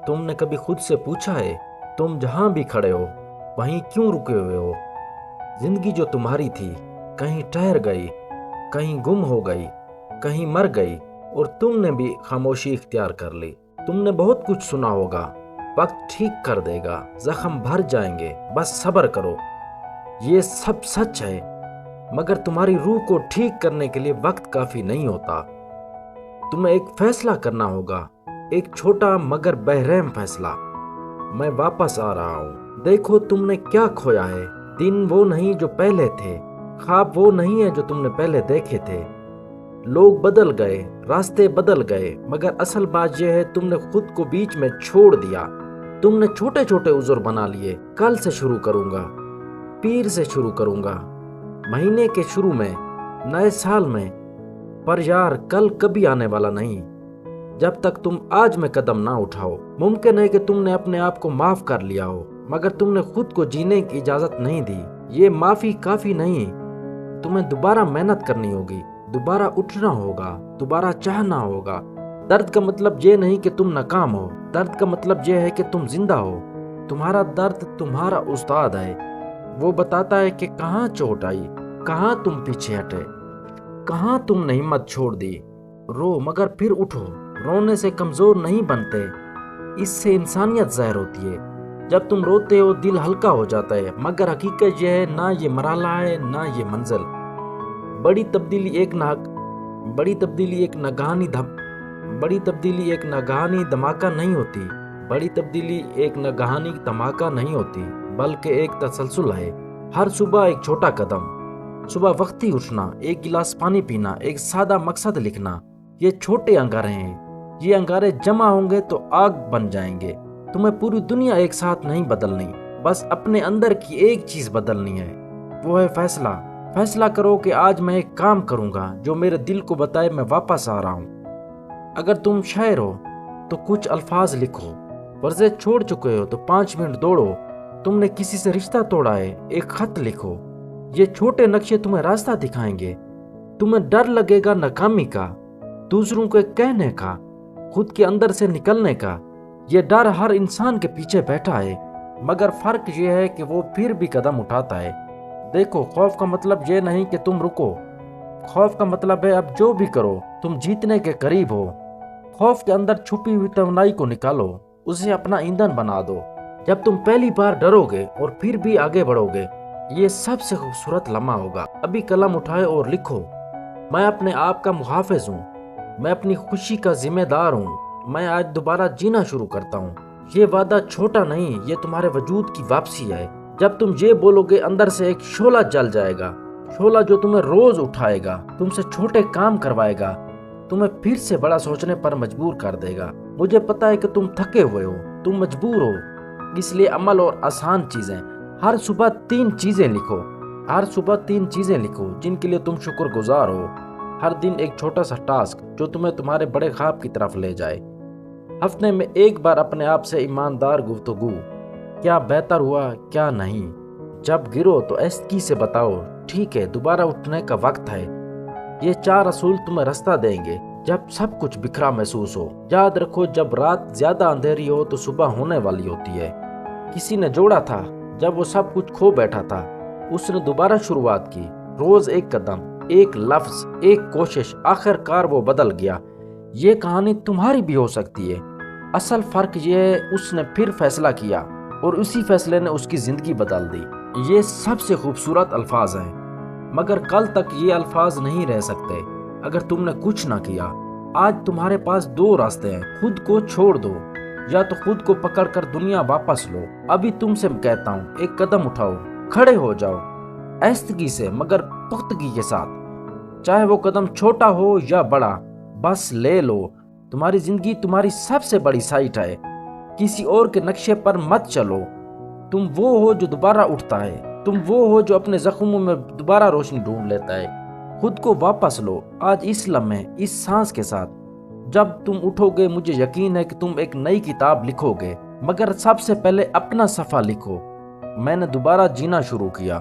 تم نے کبھی خود سے پوچھا ہے تم جہاں بھی کھڑے ہو وہیں کیوں رکے ہوئے ہو؟ زندگی جو تمہاری تھی کہیں ٹھہر گئی، کہیں گم ہو گئی، کہیں مر گئی، اور تم نے بھی خاموشی اختیار کر لی۔ تم نے بہت کچھ سنا ہوگا، وقت ٹھیک کر دے گا، زخم بھر جائیں گے، بس صبر کرو۔ یہ سب سچ ہے، مگر تمہاری روح کو ٹھیک کرنے کے لیے وقت کافی نہیں ہوتا۔ تمہیں ایک فیصلہ کرنا ہوگا، ایک چھوٹا مگر بہرحم فیصلہ۔ میں واپس آ رہا ہوں۔ دیکھو تم نے کیا کھویا ہے۔ دن وہ نہیں جو پہلے تھے، خواب وہ نہیں ہے جو تم نے پہلے دیکھے تھے۔ لوگ بدل گئے، راستے بدل گئے، مگر اصل بات یہ ہے تم نے خود کو بیچ میں چھوڑ دیا۔ تم نے چھوٹے چھوٹے عذر بنا لیے، کل سے شروع کروں گا، پیر سے شروع کروں گا، مہینے کے شروع میں، نئے سال میں، پر یار کل کبھی آنے والا نہیں جب تک تم آج میں قدم نہ اٹھاؤ۔ ممکن ہے کہ تم نے اپنے آپ کو معاف کر لیا ہو، مگر تم نے خود کو جینے کی اجازت نہیں دی۔ یہ معافی کافی نہیں، تمہیں دوبارہ محنت کرنی ہوگی، دوبارہ اٹھنا ہوگا، دوبارہ چاہنا ہوگا۔ درد کا مطلب یہ نہیں کہ تم ناکام ہو، درد کا مطلب یہ ہے کہ تم زندہ ہو۔ تمہارا درد تمہارا استاد ہے، وہ بتاتا ہے کہ کہاں چوٹ آئی، کہاں تم پیچھے ہٹے، کہاں تم نے ہمت چھوڑ دی۔ رو مگر پھر اٹھو، رونے سے کمزور نہیں بنتے، اس سے انسانیت ظاہر ہوتی ہے۔ جب تم روتے ہو دل ہلکا ہو جاتا ہے، مگر حقیقت یہ ہے نہ یہ مرحلہ ہے نہ یہ منزل۔ بڑی تبدیلی ایک ناگہانی دھماکہ نہیں ہوتی، بڑی تبدیلی ایک ناگہانی دھماکہ نہیں ہوتی، بلکہ ایک تسلسل ہے۔ ہر صبح ایک چھوٹا قدم، صبح وقتی اٹھنا، ایک گلاس پانی پینا، ایک سادہ مقصد لکھنا، یہ چھوٹے انگارے ہیں۔ یہ انگارے جمع ہوں گے تو آگ بن جائیں گے۔ تمہیں پوری دنیا ایک ساتھ نہیں بدلنی، بس اپنے اندر کی ایک چیز بدلنی ہے، وہ ہے فیصلہ۔ فیصلہ کرو کہ آج میں ایک کام کروں گا جو میرے دل کو بتائے میں واپس آ رہا ہوں۔ اگر تم شاعر ہو تو کچھ الفاظ لکھو، ورزش چھوڑ چکے ہو تو 5 منٹ دوڑو، تم نے کسی سے رشتہ توڑا ہے، ایک خط لکھو۔ یہ چھوٹے نقشے تمہیں راستہ دکھائیں گے۔ تمہیں ڈر لگے گا ناکامی کا، دوسروں کو کہنے کا، خود کے اندر سے نکلنے کا۔ یہ ڈر ہر انسان کے پیچھے بیٹھا ہے، مگر فرق یہ ہے کہ وہ پھر بھی قدم اٹھاتا ہے۔ دیکھو خوف کا مطلب یہ نہیں کہ تم رکو، خوف کا مطلب ہے اب جو بھی کرو تم جیتنے کے قریب ہو۔ خوف کے اندر چھپی ہوئی توانائی کو نکالو، اسے اپنا ایندھن بنا دو۔ جب تم پہلی بار ڈرو گے اور پھر بھی آگے بڑھو گے، یہ سب سے خوبصورت لمحہ ہوگا۔ ابھی قلم اٹھائے اور لکھو، میں اپنے آپ کا محافظ ہوں، میں اپنی خوشی کا ذمہ دار ہوں، میں آج دوبارہ جینا شروع کرتا ہوں۔ یہ وعدہ چھوٹا نہیں، یہ تمہارے وجود کی واپسی ہے۔ جب تم یہ بولو گے اندر سے ایک شعلہ جل جائے گا، شعلہ جو تمہیں روز اٹھائے گا، تم سے چھوٹے کام کروائے گا، تمہیں پھر سے بڑا سوچنے پر مجبور کر دے گا۔ مجھے پتا ہے کہ تم تھکے ہوئے ہو، تم مجبور ہو، اس لیے عمل اور آسان چیزیں۔ ہر صبح 3 چیزیں لکھو، ہر صبح 3 چیزیں لکھو جن کے لیے تم شکر گزار ہو۔ ہر دن ایک چھوٹا سا ٹاسک جو تمہیں تمہارے بڑے خواب کی طرف لے جائے۔ ہفتے میں ایک بار اپنے آپ سے ایماندار گفتگو، کیا بہتر ہوا کیا نہیں۔ جب گرو تو ایستگی سے بتاؤ ٹھیک ہے دوبارہ اٹھنے کا وقت ہے۔ یہ 4 اصول تمہیں راستہ دیں گے جب سب کچھ بکھرا محسوس ہو۔ یاد رکھو جب رات زیادہ اندھیری ہو تو صبح ہونے والی ہوتی ہے۔ کسی نے جوڑا تھا جب وہ سب کچھ کھو بیٹھا تھا، اس نے دوبارہ شروعات کی۔ روز ایک قدم، ایک لفظ، ایک کوشش، آخر کار وہ بدل گیا۔ یہ کہانی تمہاری بھی ہو سکتی ہے۔ اصل فرق یہ ہے اس نے پھر فیصلہ کیا اور اسی فیصلے نے اس کی زندگی بدل دی۔ یہ سب سے خوبصورت الفاظ ہیں، مگر کل تک یہ الفاظ نہیں رہ سکتے اگر تم نے کچھ نہ کیا۔ آج تمہارے پاس 2 راستے ہیں، خود کو چھوڑ دو یا تو خود کو پکڑ کر دنیا واپس لو۔ ابھی تم سے کہتا ہوں ایک قدم اٹھاؤ، کھڑے ہو جاؤ، ایستگی سے مگر پختگی کے ساتھ۔ چاہے وہ قدم چھوٹا ہو یا بڑا، بس لے لو۔ تمہاری زندگی تمہاری سب سے بڑی سائٹ ہے، کسی اور کے نقشے پر مت چلو۔ تم وہ ہو جو دوبارہ اٹھتا ہے، تم وہ ہو جو اپنے زخموں میں دوبارہ روشنی ڈھونڈ لیتا ہے۔ خود کو واپس لو آج اس لمحے، اس سانس کے ساتھ۔ جب تم اٹھو گے مجھے یقین ہے کہ تم ایک نئی کتاب لکھو گے، مگر سب سے پہلے اپنا صفحہ لکھو۔ میں نے دوبارہ جینا شروع کیا۔